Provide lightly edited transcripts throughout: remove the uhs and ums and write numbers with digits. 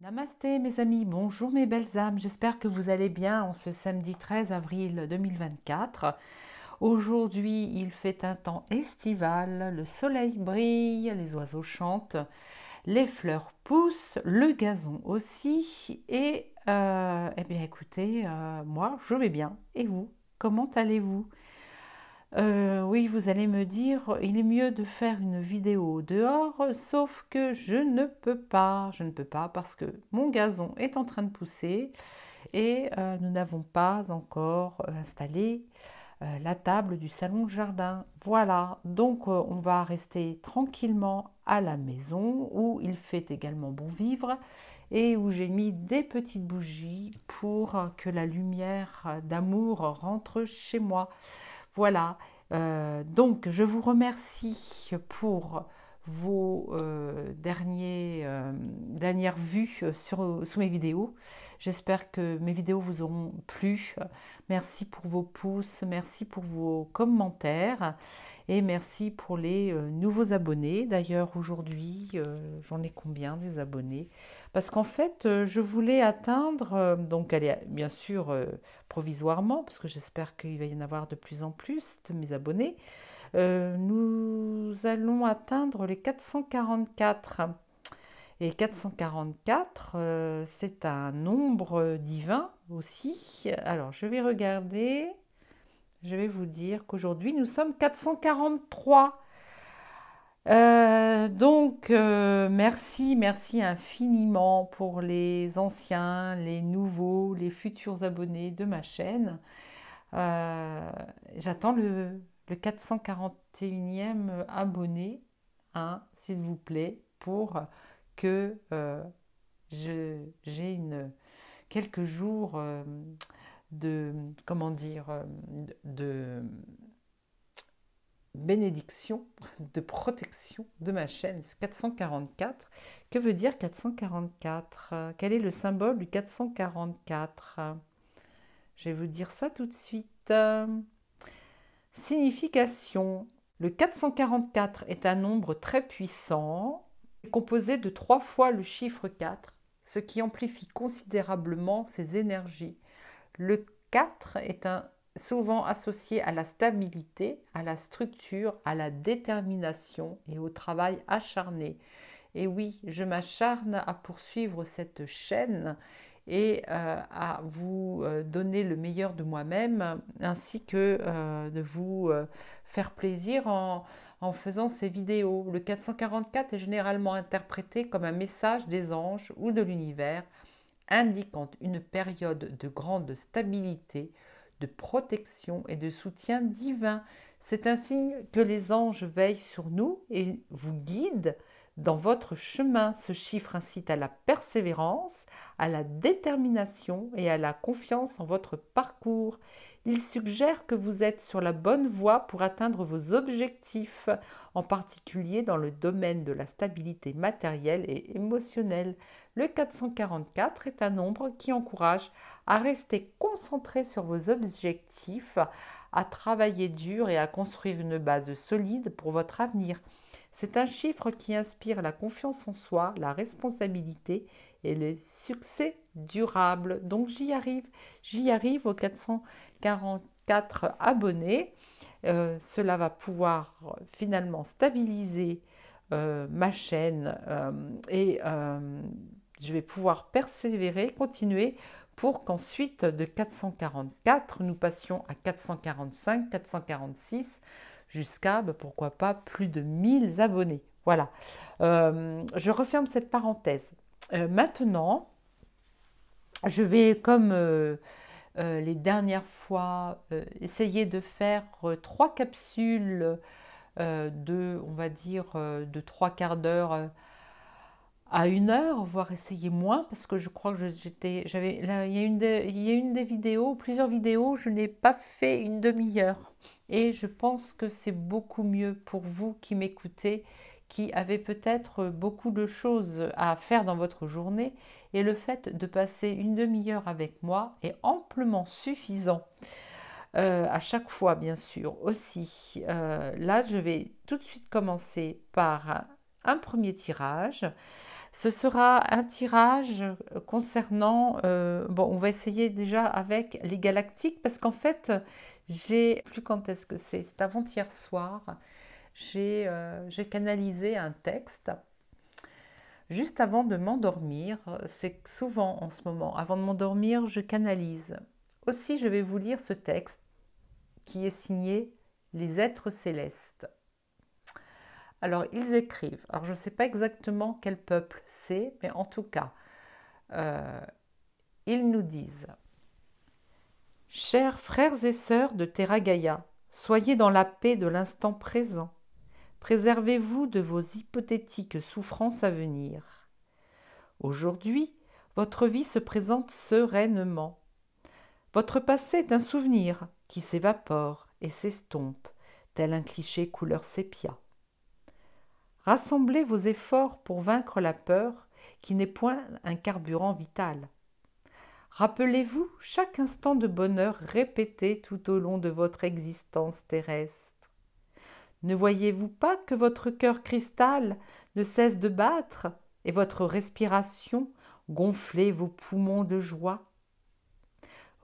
Namasté mes amis, bonjour mes belles âmes, j'espère que vous allez bien en ce samedi 13 avril 2024. Aujourd'hui il fait un temps estival, le soleil brille, les oiseaux chantent, les fleurs poussent, le gazon aussi et eh bien écoutez, moi je vais bien et vous, comment allez-vous? Oui, vous allez me dire, il est mieux de faire une vidéo dehors, sauf que je ne peux pas. Je ne peux pas parce que mon gazon est en train de pousser et nous n'avons pas encore installé la table du salon de jardin. Voilà, donc on va rester tranquillement à la maison où il fait également bon vivre et où j'ai mis des petites bougies pour que la lumière d'amour rentre chez moi. Voilà, donc je vous remercie pour vos dernières vues sous mes vidéos. J'espère que mes vidéos vous auront plu. Merci pour vos pouces, merci pour vos commentaires et merci pour les nouveaux abonnés. D'ailleurs, aujourd'hui, j'en ai combien des abonnés? Parce qu'en fait, je voulais atteindre, donc elle est bien sûr provisoirement, parce que j'espère qu'il va y en avoir de plus en plus de mes abonnés, nous allons atteindre les 444. Et 444, c'est un nombre divin aussi. Alors, je vais regarder. Je vais vous dire qu'aujourd'hui, nous sommes 443. Merci infiniment pour les anciens, les nouveaux, les futurs abonnés de ma chaîne. Euh, J'attends le 441e abonné, hein, s'il vous plaît, pour que j'ai quelques jours de, comment dire, de bénédiction, de protection de ma chaîne. 444. Que veut dire 444? Quel est le symbole du 444? Je vais vous dire ça tout de suite. Signification. Le 444 est un nombre très puissant, composé de 3 fois le chiffre 4, ce qui amplifie considérablement ses énergies. Le 4 est souvent associé à la stabilité, à la structure, à la détermination et au travail acharné. Et oui, je m'acharne à poursuivre cette chaîne et à vous donner le meilleur de moi-même, ainsi que de vous faire plaisir en faisant ces vidéos. Le 444 est généralement interprété comme un message des anges ou de l'univers, indiquant une période de grande stabilité, de protection et de soutien divin. C'est un signe que les anges veillent sur nous et vous guident dans votre chemin. Ce chiffre incite à la persévérance, à la détermination et à la confiance en votre parcours. Il suggère que vous êtes sur la bonne voie pour atteindre vos objectifs, en particulier dans le domaine de la stabilité matérielle et émotionnelle. Le 444 est un nombre qui encourage à rester concentré sur vos objectifs, à travailler dur et à construire une base solide pour votre avenir. C'est un chiffre qui inspire la confiance en soi, la responsabilité et le succès durable. Donc j'y arrive aux 444 abonnés. Cela va pouvoir finalement stabiliser ma chaîne et je vais pouvoir persévérer, continuer pour qu'ensuite de 444, nous passions à 445, 446, jusqu'à, pourquoi pas, plus de 1000 abonnés. Voilà. Je referme cette parenthèse. Maintenant, je vais, comme les dernières fois, essayer de faire 3 capsules de, on va dire, de 3 quarts d'heure à 1 heure, voire essayer moins, parce que je crois que j'avais, là, il y a une des vidéos, plusieurs vidéos, je n'ai pas fait une demi-heure. Et je pense que c'est beaucoup mieux pour vous qui m'écoutez, qui avez peut-être beaucoup de choses à faire dans votre journée, et le fait de passer une demi-heure avec moi est amplement suffisant. À chaque fois, bien sûr, aussi. Là, je vais tout de suite commencer par un premier tirage. Ce sera un tirage concernant, bon, on va essayer déjà avec les galactiques, parce qu'en fait, plus quand est-ce que c'est avant-hier soir, j'ai canalisé un texte juste avant de m'endormir. C'est souvent en ce moment, avant de m'endormir, je canalise. Aussi, je vais vous lire ce texte qui est signé Les êtres célestes. Alors, ils écrivent. Alors, je ne sais pas exactement quel peuple c'est, mais en tout cas, ils nous disent: Chers frères et sœurs de Terra Gaia, soyez dans la paix de l'instant présent. Préservez-vous de vos hypothétiques souffrances à venir. Aujourd'hui, votre vie se présente sereinement. Votre passé est un souvenir qui s'évapore et s'estompe, tel un cliché couleur sépia. Rassemblez vos efforts pour vaincre la peur qui n'est point un carburant vital. Rappelez-vous chaque instant de bonheur répété tout au long de votre existence terrestre. Ne voyez-vous pas que votre cœur cristal ne cesse de battre et votre respiration gonfler vos poumons de joie?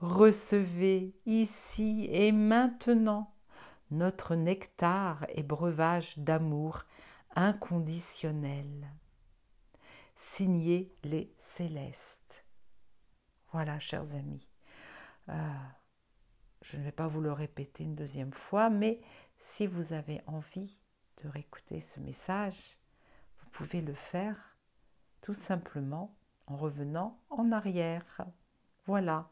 Recevez ici et maintenant notre nectar et breuvage d'amour inconditionnel. Signé les célestes. Voilà, chers amis. Je ne vais pas vous le répéter une deuxième fois, mais si vous avez envie de réécouter ce message, vous pouvez le faire tout simplement en revenant en arrière. Voilà.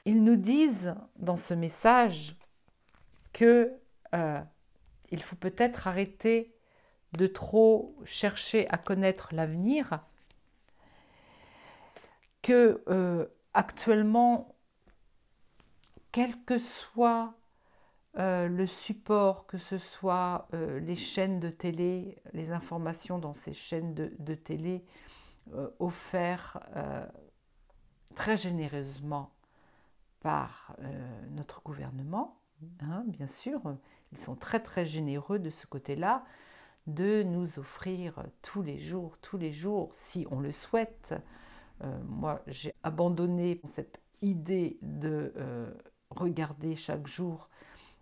Ils nous disent dans ce message que il faut peut-être arrêter de trop chercher à connaître l'avenir, que actuellement, quel que soit le support, que ce soit les chaînes de télé, les informations dans ces chaînes de télé offertes très généreusement par notre gouvernement, hein, bien sûr, ils sont très très généreux de ce côté-là, de nous offrir tous les jours, si on le souhaite. Moi, j'ai abandonné cette idée de regarder chaque jour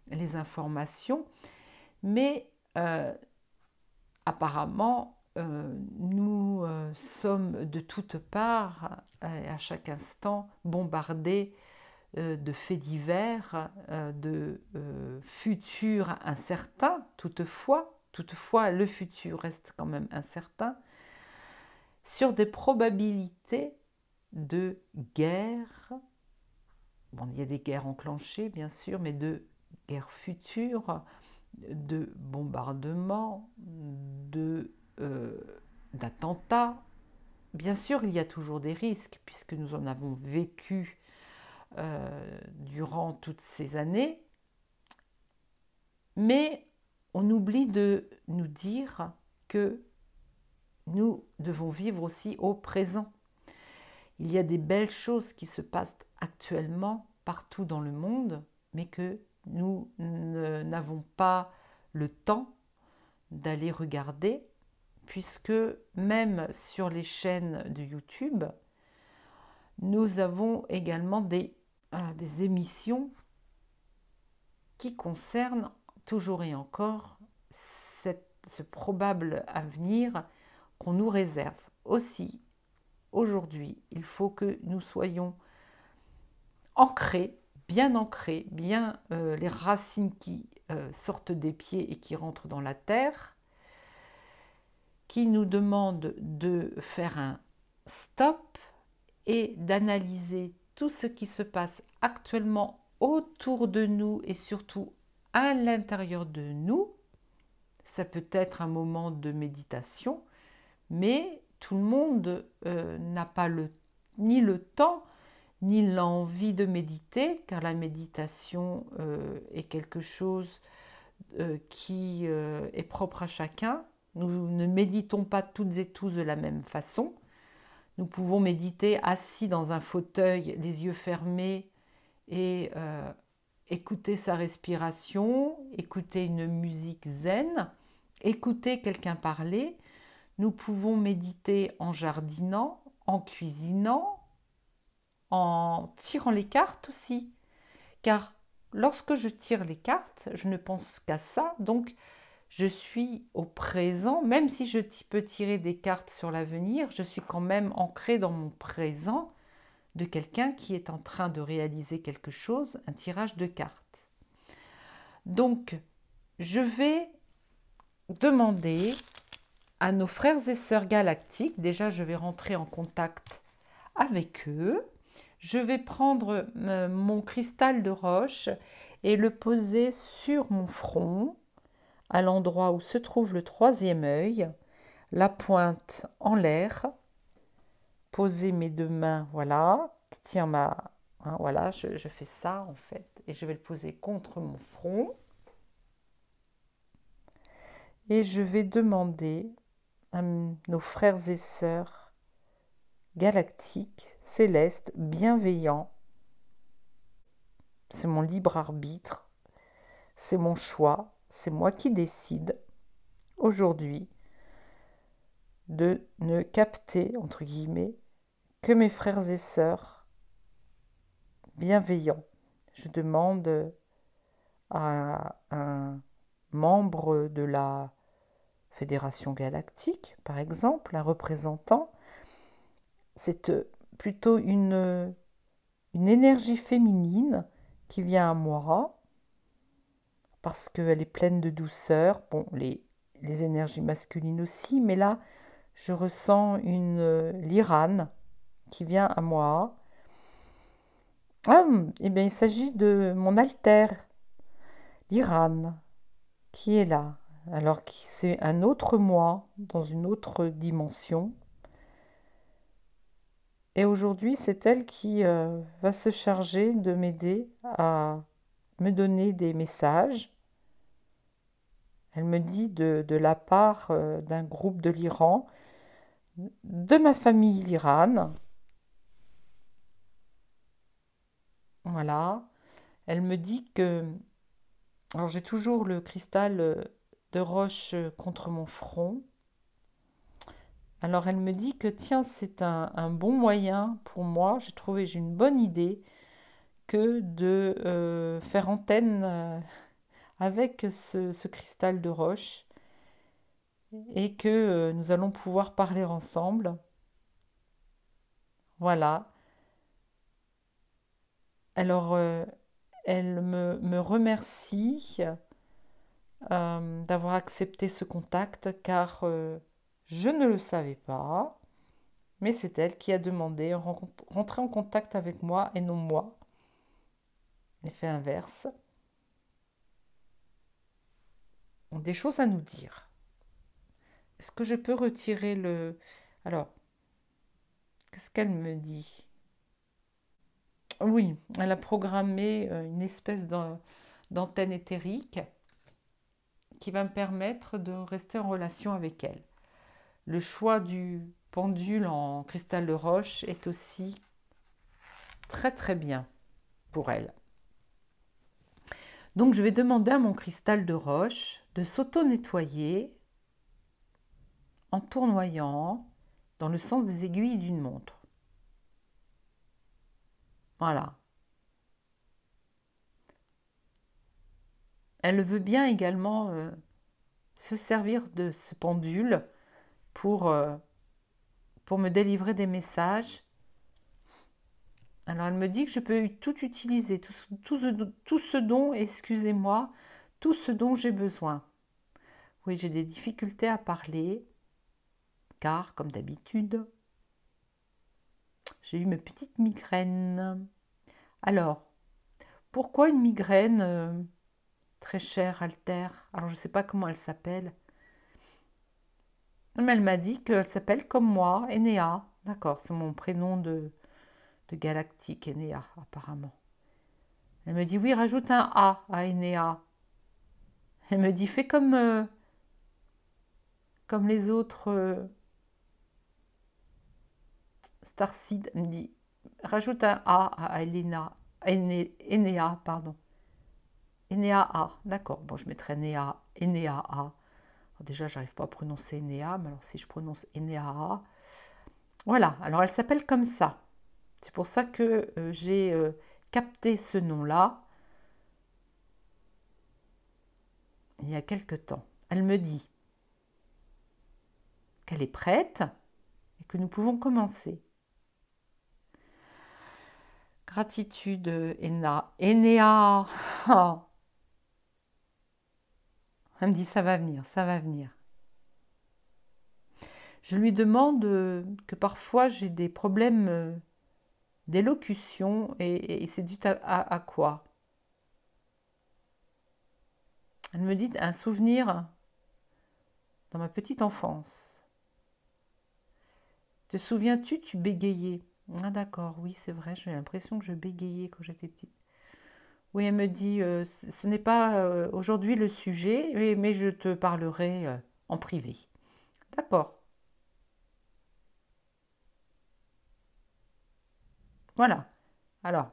les informations, mais apparemment, nous sommes de toutes parts, à chaque instant, bombardés de faits divers, de futurs incertains, toutefois, le futur reste quand même incertain, sur des probabilités de guerre. Bon, il y a des guerres enclenchées, bien sûr, mais de guerres futures, de bombardements, d'attentats. Bien sûr, il y a toujours des risques, puisque nous en avons vécu durant toutes ces années, mais on oublie de nous dire que nous devons vivre aussi au présent. Il y a des belles choses qui se passent actuellement partout dans le monde, mais que nous n'avons pas le temps d'aller regarder, puisque même sur les chaînes de YouTube, nous avons également des émissions qui concernent toujours et encore ce probable avenir qu'on nous réserve. Aussi, aujourd'hui, il faut que nous soyons ancrés, bien les racines qui sortent des pieds et qui rentrent dans la terre, qui nous demandent de faire un stop et d'analyser tout ce qui se passe actuellement autour de nous et surtout à l'intérieur de nous. Ça peut être un moment de méditation, mais tout le monde n'a pas ni le temps ni l'envie de méditer, car la méditation est quelque chose qui est propre à chacun. Nous ne méditons pas toutes et tous de la même façon. Nous pouvons méditer assis dans un fauteuil, les yeux fermés, et écouter sa respiration, écouter une musique zen, écouter quelqu'un parler. Nous pouvons méditer en jardinant, en cuisinant, en tirant les cartes aussi. Car lorsque je tire les cartes, je ne pense qu'à ça, donc je suis au présent. Même si je peux tirer des cartes sur l'avenir, je suis quand même ancrée dans mon présent de quelqu'un qui est en train de réaliser quelque chose, un tirage de cartes. Donc, je vais demander à nos frères et sœurs galactiques, déjà je vais rentrer en contact avec eux, je vais prendre mon cristal de roche et le poser sur mon front, à l'endroit où se trouve le troisième œil, la pointe en l'air, poser mes deux mains, voilà, qui tient voilà, je fais ça en fait, et je vais le poser contre mon front. Et je vais demander à nos frères et sœurs galactiques, célestes, bienveillants, c'est mon libre arbitre, c'est mon choix, c'est moi qui décide aujourd'hui de ne capter, entre guillemets, que mes frères et sœurs bienveillants. Je demande à un membre de la Fédération galactique, par exemple, un représentant, c'est plutôt une énergie féminine qui vient à moi parce qu'elle est pleine de douceur. Bon, les énergies masculines aussi, mais là, je ressens une l'Iran qui vient à moi. Ah, eh bien, il s'agit de mon altère, l'Iran, qui est là. Alors, c'est un autre moi dans une autre dimension. Et aujourd'hui, c'est elle qui va se charger de m'aider à me donner des messages. Elle me dit de la part d'un groupe de l'Iran, de ma famille l'Iran. Voilà. Elle me dit que... Alors j'ai toujours le cristal de roche contre mon front. Alors elle me dit que tiens, c'est un bon moyen pour moi, j'ai une bonne idée que de faire antenne avec ce cristal de roche et que nous allons pouvoir parler ensemble. Voilà. Alors elle me remercie d'avoir accepté ce contact car je ne le savais pas, mais c'est elle qui a demandé rentrer en contact avec moi et non moi. L'effet inverse. Des choses à nous dire. Est-ce que je peux retirer le... Alors, qu'est-ce qu'elle me dit? Oui, elle a programmé une espèce d'antenne éthérique qui va me permettre de rester en relation avec elle. Le choix du pendule en cristal de roche est aussi très très bien pour elle. Donc je vais demander à mon cristal de roche de s'auto-nettoyer en tournoyant dans le sens des aiguilles d'une montre. Voilà. Elle veut bien également se servir de ce pendule pour me délivrer des messages. Alors elle me dit que je peux tout utiliser, tout ce dont, excusez-moi, tout ce dont j'ai besoin. Oui, j'ai des difficultés à parler, car, comme d'habitude, j'ai eu mes petites migraines. Alors, pourquoi une migraine très chère, Alter? Alors, je ne sais pas comment elle s'appelle. Mais elle m'a dit qu'elle s'appelle comme moi, Enea. D'accord, c'est mon prénom de galactique, Enea, apparemment. Elle me dit, oui, rajoute un A à Enea. Elle me dit, fais comme les autres Starseed. Elle me dit, rajoute un A à Enea, pardon. Enea A, d'accord. Bon, je mettrai Enea A. Déjà, j'arrive pas à prononcer Enea, mais alors si je prononce Enea, voilà, alors elle s'appelle comme ça. C'est pour ça que j'ai capté ce nom-là il y a quelque temps. Elle me dit qu'elle est prête et que nous pouvons commencer. Gratitude, Enea. Enea. Elle me dit ça va venir, ça va venir. Je lui demande que parfois j'ai des problèmes d'élocution et c'est dû à quoi? Elle me dit un souvenir dans ma petite enfance. Te souviens-tu, tu bégayais? Ah d'accord, oui c'est vrai, j'ai l'impression que je bégayais quand j'étais petite. Oui, elle me dit, ce n'est pas aujourd'hui le sujet, mais je te parlerai en privé. D'accord, voilà. Alors,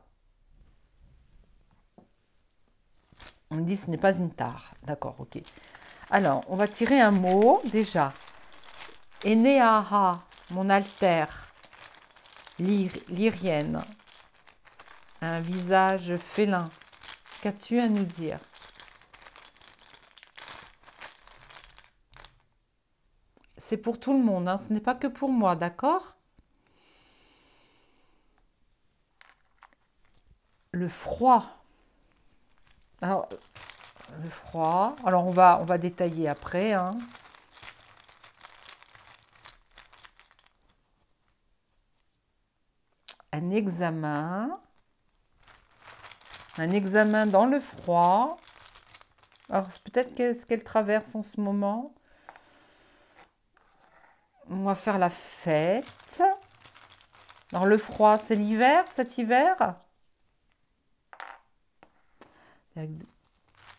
on me dit ce n'est pas une tare. D'accord, ok. Alors, on va tirer un mot déjà. Eneaha, mon altère, lyrienne, un visage félin. Qu'as-tu à nous dire? C'est pour tout le monde, hein, ce n'est pas que pour moi, d'accord? Le froid. Alors, le froid. Alors, on va détailler après, hein. Un examen dans le froid. Alors, c'est peut-être ce qu'elle traverse en ce moment. On va faire la fête. Alors, le froid, c'est l'hiver, cet hiver.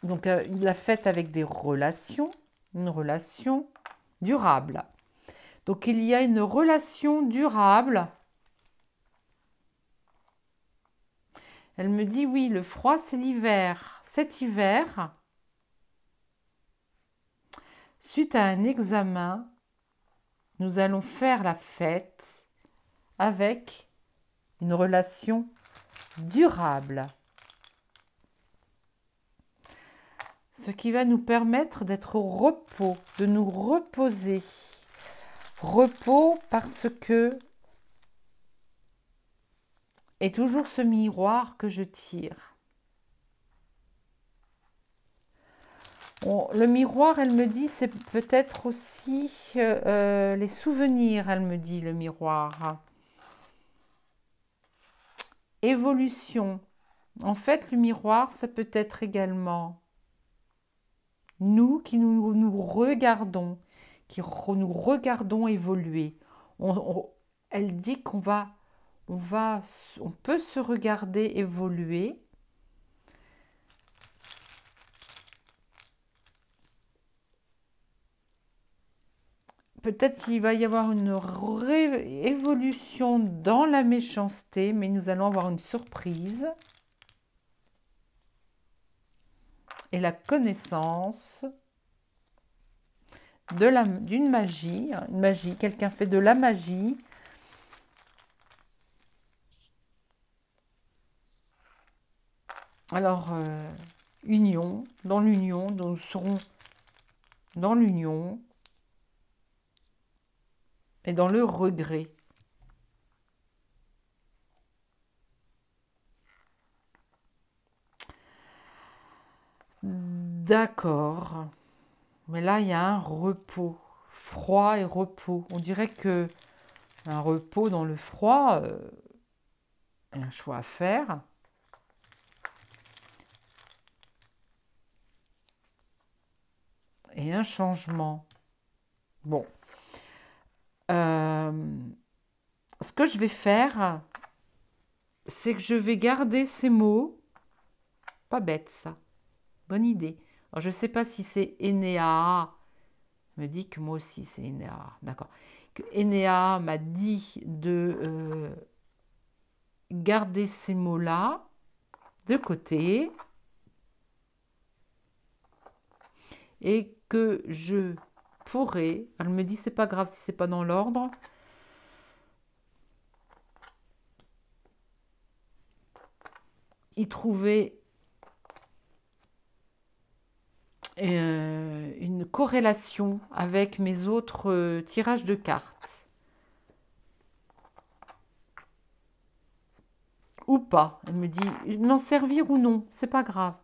Donc, la fête avec des relations, une relation durable. Donc, il y a une relation durable. Elle me dit, oui, le froid, c'est l'hiver. Cet hiver, suite à un examen, nous allons faire la fête avec une relation durable. Ce qui va nous permettre d'être au repos, de nous reposer. Repos parce que est toujours ce miroir que je tire. Bon, le miroir, elle me dit, c'est peut-être aussi les souvenirs, elle me dit, le miroir. Évolution. En fait, le miroir, ça peut être également nous qui nous regardons, nous regardons évoluer. Elle dit qu'on on peut se regarder évoluer. Peut-être qu'il va y avoir une évolution dans la méchanceté, mais nous allons avoir une surprise. Et la connaissance d'une magie, une magie, quelqu'un fait de la magie. Alors, union, dans l'union, nous serons dans l'union et dans le regret. D'accord. Mais là, il y a un repos. Froid et repos. On dirait que un repos dans le froid, un choix à faire. Et un changement. Bon. Ce que je vais faire, c'est que je vais garder ces mots. Pas bête, ça. Bonne idée. Alors, je ne sais pas si c'est Enea. Me dit que moi aussi, c'est Enea. D'accord. Que Enea m'a dit de garder ces mots-là de côté. Et que je pourrait, elle me dit c'est pas grave si c'est pas dans l'ordre, y trouver une corrélation avec mes autres tirages de cartes. Ou pas. Elle me dit m'en servir ou non, c'est pas grave.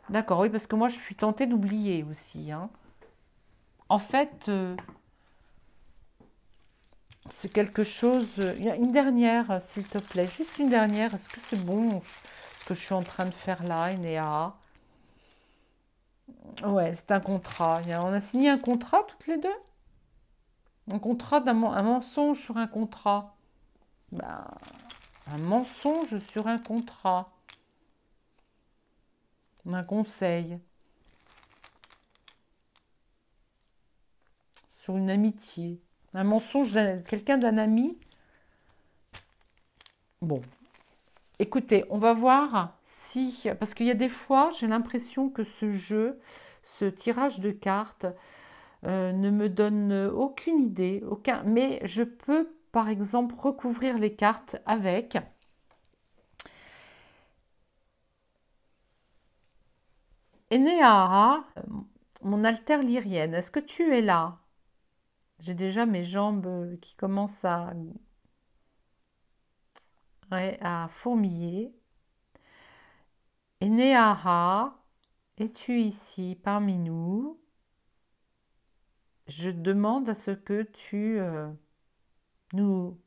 D'accord, oui, parce que moi je suis tentée d'oublier aussi, hein. En fait, c'est quelque chose... Une dernière, s'il te plaît, juste une dernière. Est-ce que c'est bon ce que je suis en train de faire là, Enéa? Ouais, c'est un contrat. On a signé un contrat toutes les deux? Un contrat un mensonge sur un contrat. Ben, un mensonge sur un contrat. Un conseil. Sur une amitié. Un mensonge quelqu'un d'un ami. Bon, écoutez, on va voir si... Parce qu'il y a des fois, j'ai l'impression que ce jeu, ce tirage de cartes, ne me donne aucune idée, mais je peux, par exemple, recouvrir les cartes avec... Enéa, mon altère lyrienne, est-ce que tu es là? J'ai déjà mes jambes qui commencent ouais, à fourmiller. Enéa, es-tu ici parmi nous? Je demande à ce que tu nous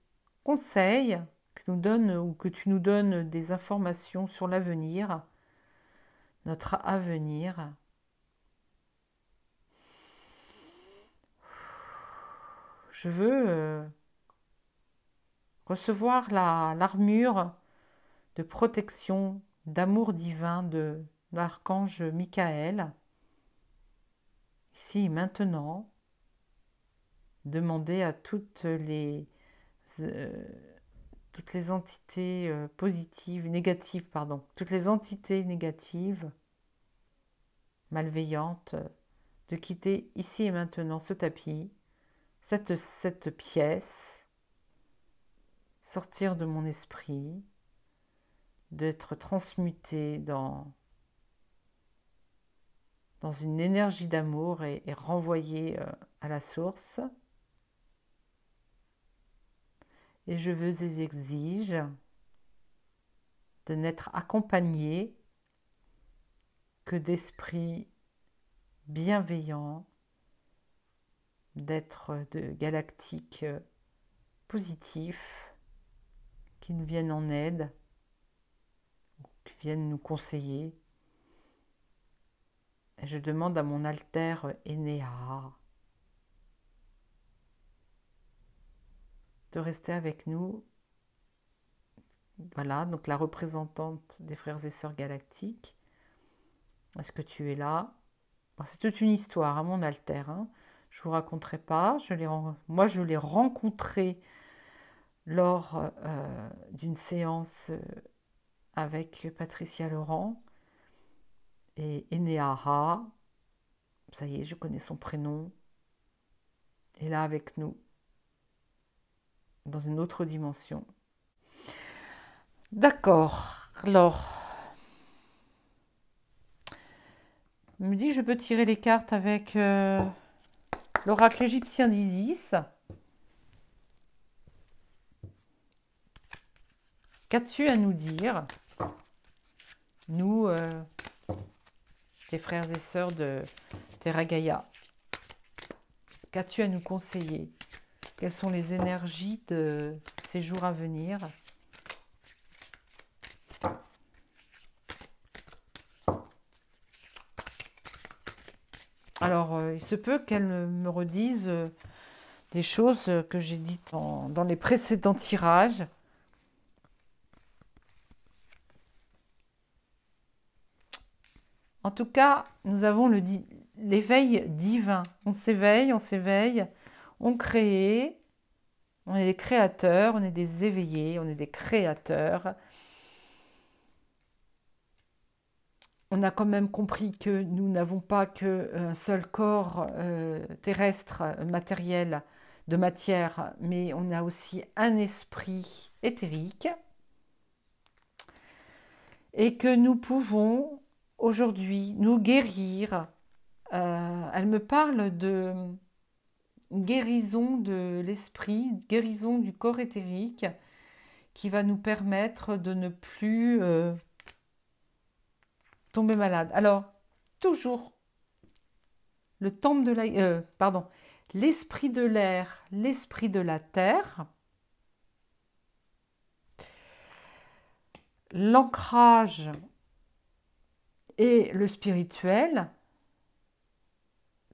conseilles, que tu nous donnes des informations sur l'avenir, notre avenir. Je veux recevoir l'armure de protection, d'amour divin de l'archange Michael, ici et maintenant. Demander à euh, toutes les entités positives, négatives, pardon, toutes les entités négatives, malveillantes, de quitter ici et maintenant ce tapis, cette pièce, sortir de mon esprit, d'être transmuté dans une énergie d'amour et renvoyé à la source. Et je veux et exige de n'être accompagné que d'esprits bienveillants, d'êtres galactiques positifs qui nous viennent en aide, qui viennent nous conseiller. Et je demande à mon altère Enéa de rester avec nous. Voilà, donc la représentante des frères et sœurs galactiques. Est-ce que tu es là? C'est toute une histoire, à mon altère. Hein. Je ne vous raconterai pas. Moi, je l'ai rencontré lors d'une séance avec Patricia Laurent et Enéa. Ça y est, je connais son prénom. Est là avec nous, dans une autre dimension. D'accord. Alors, il me dit je peux tirer les cartes avec l'oracle égyptien d'Isis. Qu'as-tu à nous dire, nous, tes frères et sœurs de Terra Gaia? Qu'as-tu à nous conseiller? Quelles sont les énergies de ces jours à venir? Alors, il se peut qu'elle me redise des choses que j'ai dites dans les précédents tirages. En tout cas, nous avons l'éveil divin. On s'éveille, on crée, on est des créateurs, on est des éveillés, on est des créateurs. On a quand même compris que nous n'avons pas qu'un seul corps terrestre, matériel, de matière, mais on a aussi un esprit éthérique et que nous pouvons aujourd'hui nous guérir. Elle me parle de guérison de l'esprit, guérison du corps éthérique qui va nous permettre de ne plus tomber malade. Alors, toujours, le temple de la... pardon, l'esprit de l'air, l'esprit de la terre, l'ancrage et le spirituel,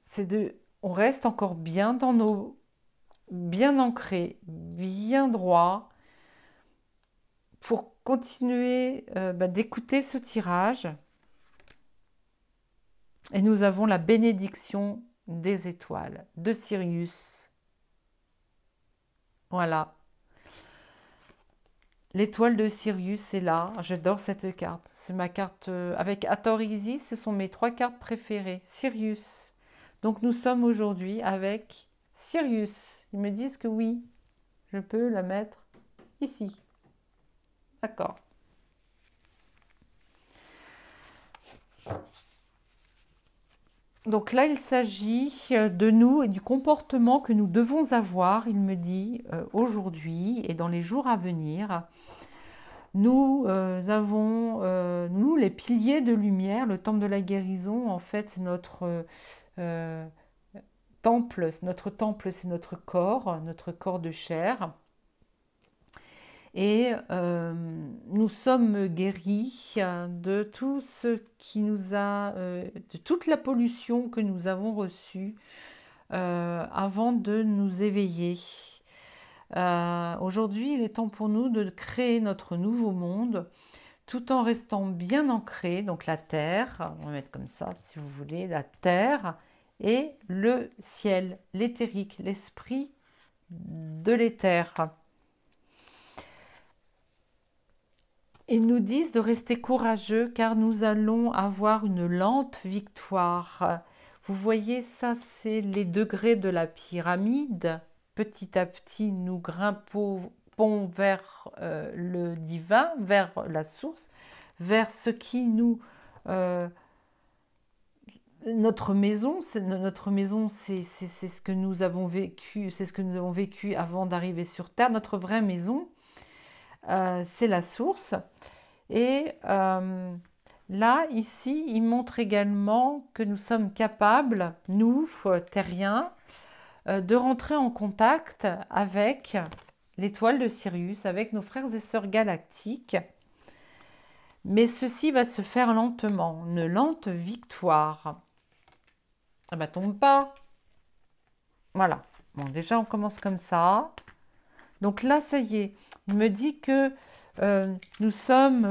c'est de... On reste encore bien dans nos... bien ancrés, bien droit, pour continuer d'écouter ce tirage. Et nous avons la bénédiction des étoiles, de Sirius. Voilà. L'étoile de Sirius est là. J'adore cette carte. C'est ma carte avec Hathor Isis. Ce sont mes 3 cartes préférées. Sirius. Donc nous sommes aujourd'hui avec Sirius. Ils me disent que oui, je peux la mettre ici. D'accord. Donc là, il s'agit de nous et du comportement que nous devons avoir, il me dit, aujourd'hui et dans les jours à venir. Nous avons, nous, les piliers de lumière, le temple de la guérison, en fait, c'est notre temple, c'est notre corps de chair. Et nous sommes guéris de tout ce qui nous a, de toute la pollution que nous avons reçue avant de nous éveiller. Aujourd'hui, il est temps pour nous de créer notre nouveau monde tout en restant bien ancré. Donc la terre, on va mettre comme ça si vous voulez, la terre et le ciel, l'éthérique, l'esprit de l'éther. Ils nous disent de rester courageux car nous allons avoir une lente victoire. Vous voyez, ça c'est les degrés de la pyramide. Petit à petit, nous grimpons vers le divin, vers la source, vers ce qui nous... notre maison, c'est ce que nous avons vécu, c'est ce que nous avons vécu avant d'arriver sur Terre. Notre vraie maison, c'est la source. Et là, ici, il montre également que nous sommes capables, nous, terriens, de rentrer en contact avec l'étoile de Sirius, avec nos frères et sœurs galactiques. Mais ceci va se faire lentement, une lente victoire. Ah bah tombe pas. Voilà. Bon, déjà, on commence comme ça. Donc là, ça y est, il me dit que nous sommes...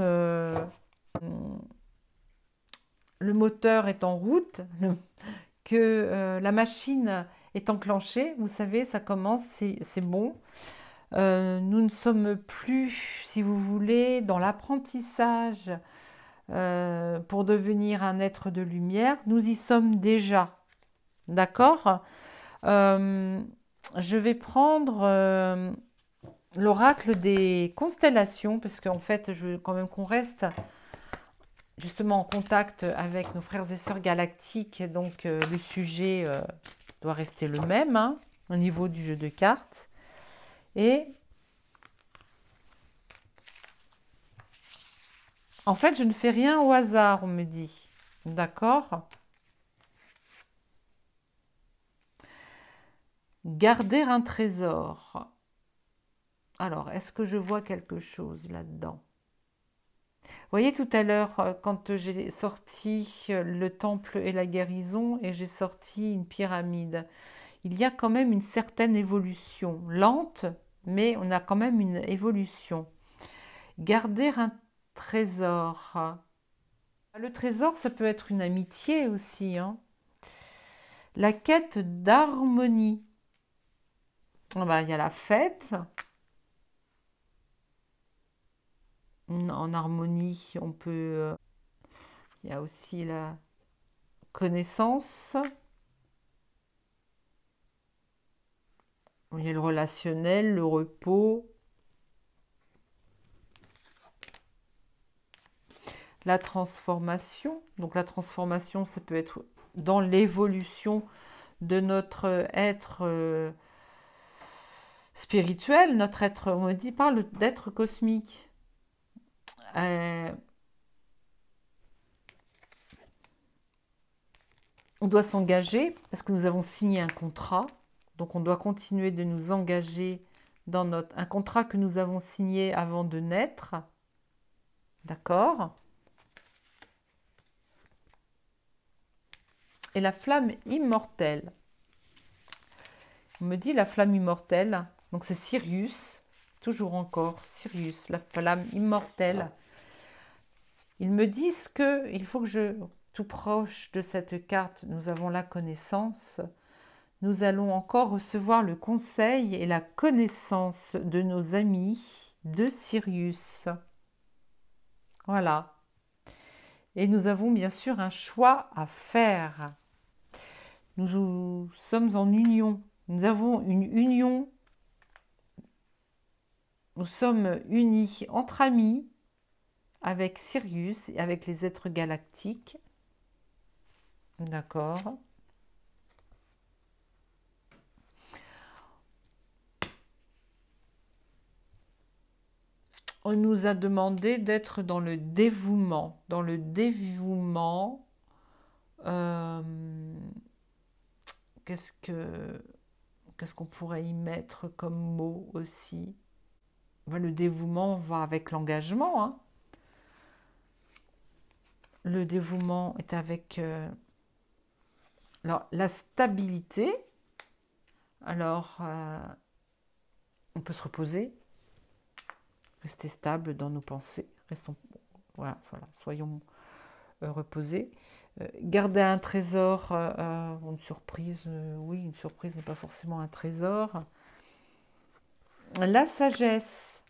le moteur est en route, que la machine est enclenchée. Vous savez, ça commence, c'est bon. Nous ne sommes plus, si vous voulez, dans l'apprentissage pour devenir un être de lumière. Nous y sommes déjà. D'accord? Je vais prendre l'oracle des constellations, parce qu'en fait, je veux quand même qu'on reste justement en contact avec nos frères et sœurs galactiques. Donc, le sujet doit rester le même hein, au niveau du jeu de cartes. Et en fait, je ne fais rien au hasard, on me dit. D'accord? Garder un trésor. Alors, est-ce que je vois quelque chose là-dedans? Vous voyez tout à l'heure, quand j'ai sorti le temple et la guérison, et j'ai sorti une pyramide, il y a quand même une certaine évolution. Lente, mais on a quand même une évolution. Garder un trésor. Le trésor, ça peut être une amitié aussi. Hein. La quête d'harmonie. Ah bah, il y a la fête. En harmonie, on peut... Il y a aussi la connaissance. Il y a le relationnel, le repos. La transformation. Donc la transformation, ça peut être dans l'évolution de notre être spirituel, notre être, on dit, parle d'être cosmique. On doit s'engager parce que nous avons signé un contrat. Donc on doit continuer de nous engager dans un contrat que nous avons signé avant de naître. D'accord? Et la flamme immortelle. On me dit la flamme immortelle. Donc c'est Sirius. Toujours encore Sirius, la flamme immortelle. Ils me disent que il faut que tout proche de cette carte, nous avons la connaissance. Nous allons encore recevoir le conseil et la connaissance de nos amis de Sirius. Voilà. Et nous avons bien sûr un choix à faire. Nous sommes en union. Nous avons une union. Nous sommes unis entre amis avec Sirius et avec les êtres galactiques. D'accord. On nous a demandé d'être dans le dévouement. Dans le dévouement, qu'est-ce qu'on pourrait y mettre comme mot aussi? Le dévouement va avec l'engagement. Hein. Le dévouement est avec alors, la stabilité. Alors, on peut se reposer, rester stable dans nos pensées. Restons, voilà, soyons reposés. Garder un trésor, une surprise, oui, une surprise n'est pas forcément un trésor. La sagesse.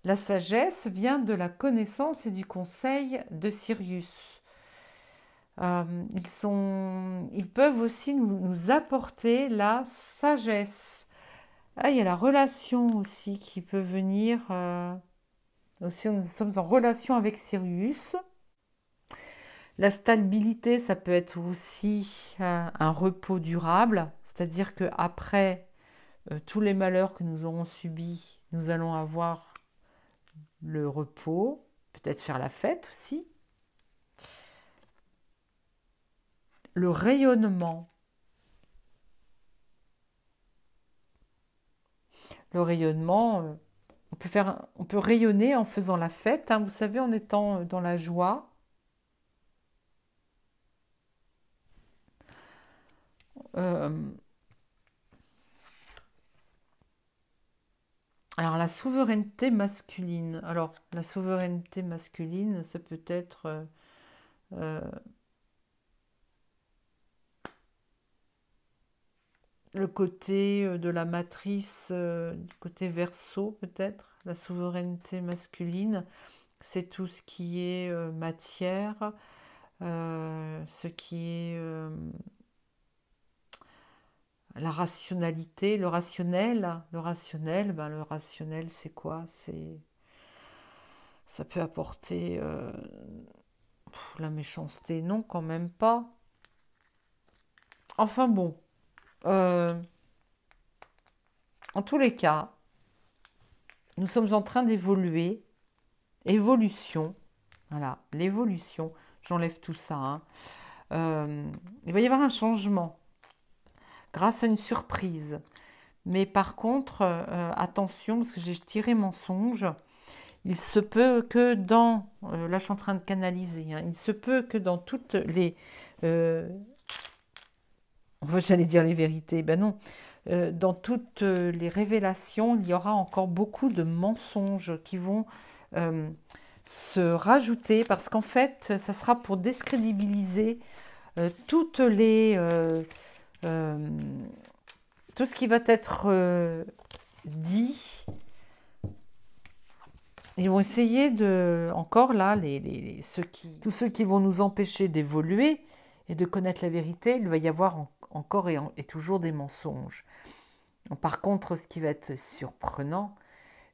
La sagesse vient de la connaissance et du conseil de Sirius. Ils peuvent aussi nous apporter la sagesse. Ah, il y a la relation aussi qui peut venir. Aussi, nous sommes en relation avec Sirius. La stabilité, ça peut être aussi un repos durable, c'est-à-dire qu'après tous les malheurs que nous aurons subis, nous allons avoir le repos, peut-être faire la fête aussi. Le rayonnement. Le rayonnement, on peut rayonner en faisant la fête, hein, vous savez, en étant dans la joie. Alors la souveraineté masculine. Alors la souveraineté masculine, ça peut être le côté de la matrice, du côté verso peut-être. La souveraineté masculine, c'est tout ce qui est matière, ce qui est la rationalité, le rationnel. Le rationnel, c'est quoi? Ça peut apporter la méchanceté, non, quand même pas. Enfin bon, en tous les cas, nous sommes en train d'évoluer. Évolution, voilà, l'évolution. J'enlève tout ça. Hein. Il va y avoir un changement grâce à une surprise. Mais par contre, attention, parce que j'ai tiré mensonge. Il se peut que dans... là, je suis en train de canaliser. Hein, il se peut que dans toutes les... j'allais dire les vérités. Ben non. Dans toutes les révélations, il y aura encore beaucoup de mensonges qui vont se rajouter. Parce qu'en fait, ça sera pour décrédibiliser toutes les... tout ce qui va être dit Ils vont essayer de, encore là, tous ceux qui vont nous empêcher d'évoluer et de connaître la vérité, il va y avoir encore et toujours des mensonges. Par contre, ce qui va être surprenant,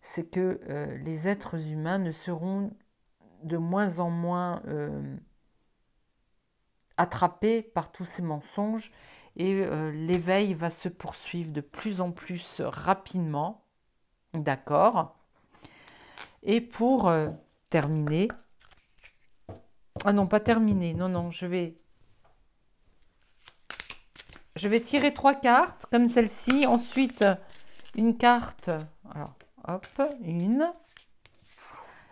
c'est que les êtres humains ne seront de moins en moins attrapés par tous ces mensonges et l'éveil va se poursuivre de plus en plus rapidement. D'accord. Et pour terminer, ah non, pas terminer, non, non, je vais tirer 3 cartes comme celle-ci. Ensuite, une carte, alors, hop, une.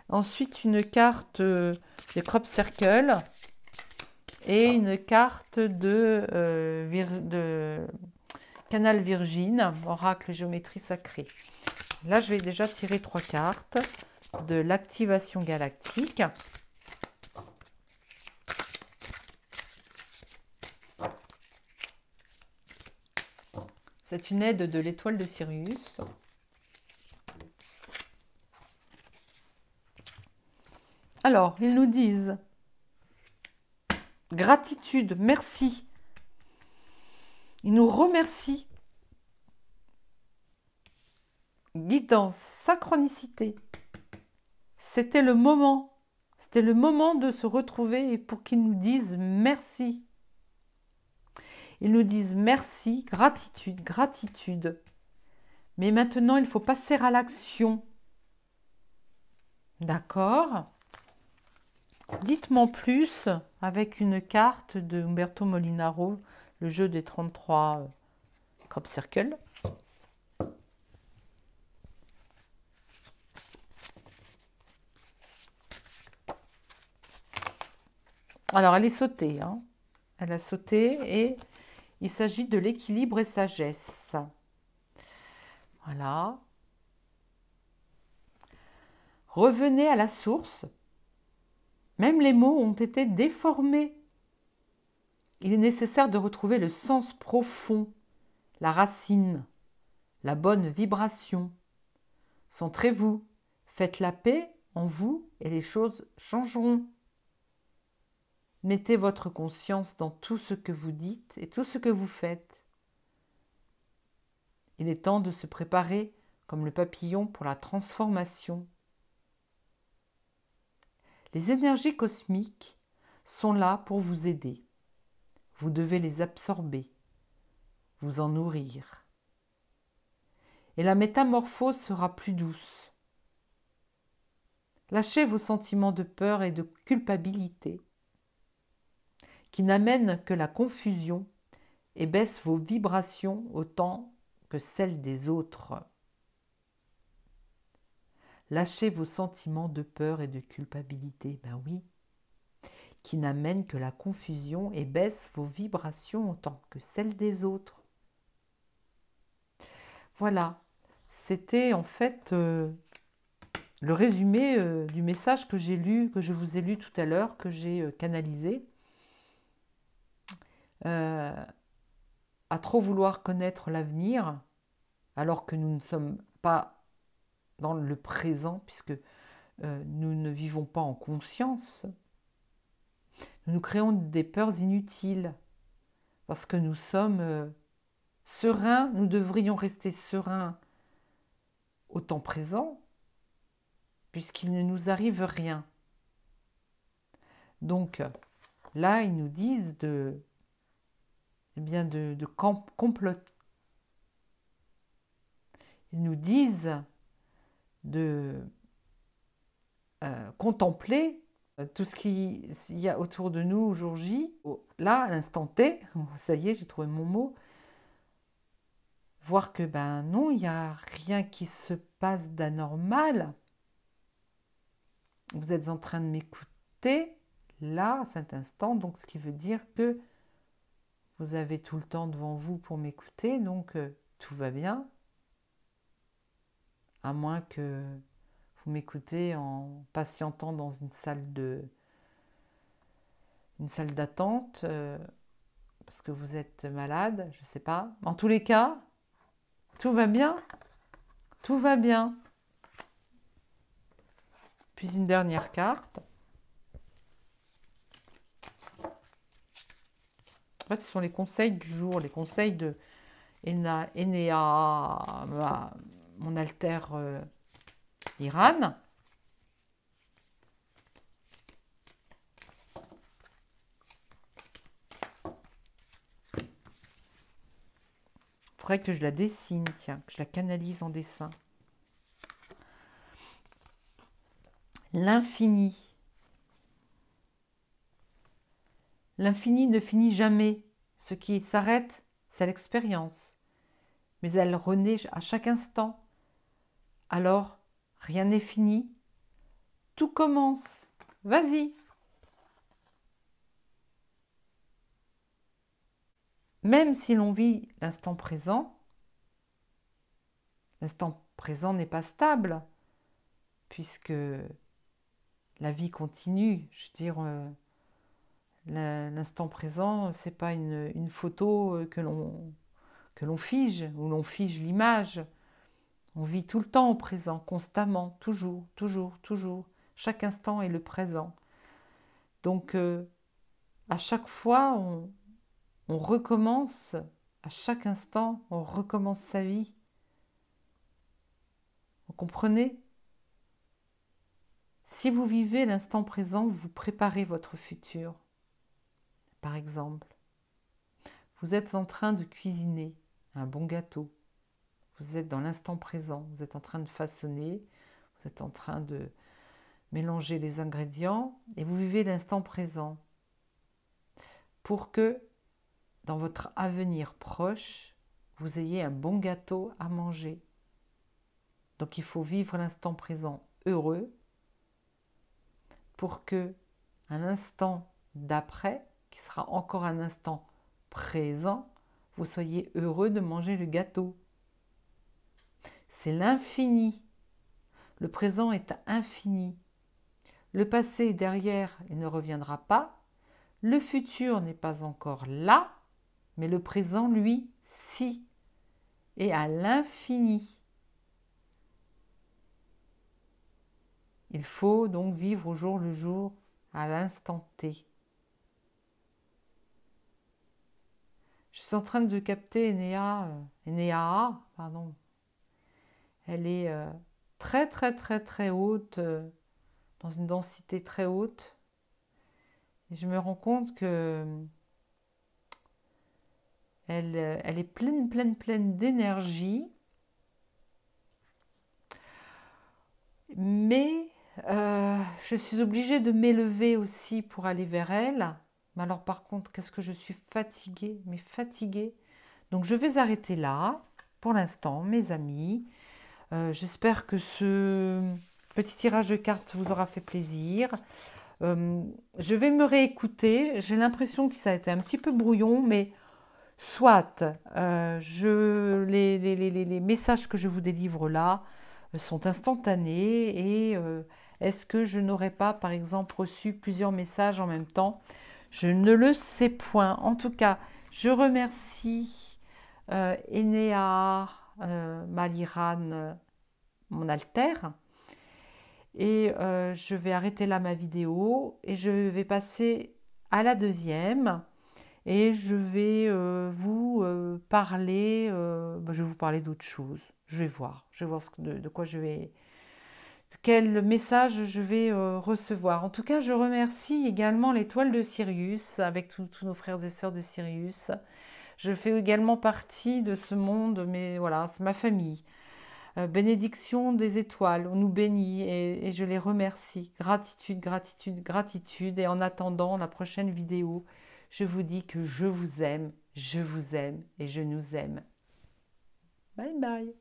Ensuite, une carte des Crop Circle et une carte de Canal Virgin, Oracle Géométrie Sacrée. Là, je vais déjà tirer 3 cartes de l'activation galactique. C'est une aide de l'étoile de Sirius. Alors, ils nous disent gratitude, merci. Ils nous remercient. Guidance, synchronicité. C'était le moment. C'était le moment de se retrouver et pour qu'ils nous disent merci. Ils nous disent merci, gratitude, gratitude. Mais maintenant, il faut passer à l'action. D'accord? Dites-moi plus avec une carte de Umberto Molinaro, le jeu des 33 Crop Circle. Alors, elle est sautée. Hein. Elle a sauté et il s'agit de l'équilibre et sagesse. Voilà. Revenez à la source. Même les mots ont été déformés. Il est nécessaire de retrouver le sens profond, la racine, la bonne vibration. Centrez-vous, faites la paix en vous et les choses changeront. Mettez votre conscience dans tout ce que vous dites et tout ce que vous faites. Il est temps de se préparer comme le papillon pour la transformation. Les énergies cosmiques sont là pour vous aider. Vous devez les absorber, vous en nourrir. Et la métamorphose sera plus douce. Lâchez vos sentiments de peur et de culpabilité qui n'amènent que la confusion et baissent vos vibrations autant que celles des autres. Lâchez vos sentiments de peur et de culpabilité, ben oui, qui n'amènent que la confusion et baissent vos vibrations autant que celles des autres. Voilà, c'était en fait le résumé du message que j'ai lu, que je vous ai lu tout à l'heure, que j'ai canalisé. À trop vouloir connaître l'avenir, alors que nous ne sommes pas dans le présent, puisque nous ne vivons pas en conscience, nous nous créons des peurs inutiles, parce que nous sommes sereins, nous devrions rester sereins au temps présent, puisqu'il ne nous arrive rien. Donc là, ils nous disent de complot. Ils nous disent de contempler tout ce qu'il y a autour de nous au jour J. Là, à l'instant T, ça y est, j'ai trouvé mon mot. Voir que ben non, il n'y a rien qui se passe d'anormal. Vous êtes en train de m'écouter là, à cet instant, donc ce qui veut dire que vous avez tout le temps devant vous pour m'écouter, donc tout va bien. À moins que vous m'écoutez en patientant dans une salle d'attente parce que vous êtes malade, je ne sais pas. En tous les cas, tout va bien. Tout va bien. Puis une dernière carte. En fait, ce sont les conseils du jour, les conseils de Enea, mon alter Iran. Il faudrait que je la dessine, tiens, que je la canalise en dessin. L'infini. L'infini ne finit jamais. Ce qui s'arrête, c'est l'expérience. Mais elle renaît à chaque instant. Alors, rien n'est fini. Tout commence. Vas-y. Même si l'on vit l'instant présent n'est pas stable, puisque la vie continue. Je veux dire, l'instant présent, c'est pas une photo que l'on fige, où l'on fige l'image. On vit tout le temps au présent, constamment, toujours, toujours, toujours. Chaque instant est le présent. Donc, à chaque fois, on recommence, à chaque instant, on recommence sa vie. Vous comprenez? Si vous vivez l'instant présent, vous préparez votre futur. Par exemple, vous êtes en train de cuisiner un bon gâteau. Vous êtes dans l'instant présent, vous êtes en train de façonner, vous êtes en train de mélanger les ingrédients et vous vivez l'instant présent pour que dans votre avenir proche, vous ayez un bon gâteau à manger. Donc il faut vivre l'instant présent heureux pour que un instant d'après, qui sera encore un instant présent, vous soyez heureux de manger le gâteau. C'est l'infini. Le présent est infini. Le passé est derrière, il ne reviendra pas. Le futur n'est pas encore là, mais le présent, lui, si. Et à l'infini. Il faut donc vivre au jour le jour, à l'instant T. Je suis en train de capter Enea, pardon. Elle est très très très très haute, dans une densité très haute. Et je me rends compte que elle est pleine d'énergie. Mais je suis obligée de m'élever aussi pour aller vers elle. Mais alors par contre, qu'est-ce que je suis fatiguée, mais fatiguée. Donc je vais arrêter là, pour l'instant, mes amis. J'espère que ce petit tirage de cartes vous aura fait plaisir. Je vais me réécouter. J'ai l'impression que ça a été un petit peu brouillon, mais soit les messages que je vous délivre là sont instantanés et est-ce que je n'aurais pas, par exemple, reçu plusieurs messages en même temps? Je ne le sais point. En tout cas, je remercie Enea Maliran, mon alter. Et je vais arrêter là ma vidéo et je vais passer à la deuxième. Et je vais vous parler, je vais vous parler d'autre chose. Je vais voir de quoi quel message je vais recevoir. En tout cas, je remercie également l'étoile de Sirius, avec tous nos frères et sœurs de Sirius. Je fais également partie de ce monde, mais voilà, c'est ma famille. Bénédiction des étoiles, on nous bénit et je les remercie. Gratitude, gratitude, gratitude. Et en attendant la prochaine vidéo, je vous dis que je vous aime et je nous aime. Bye bye.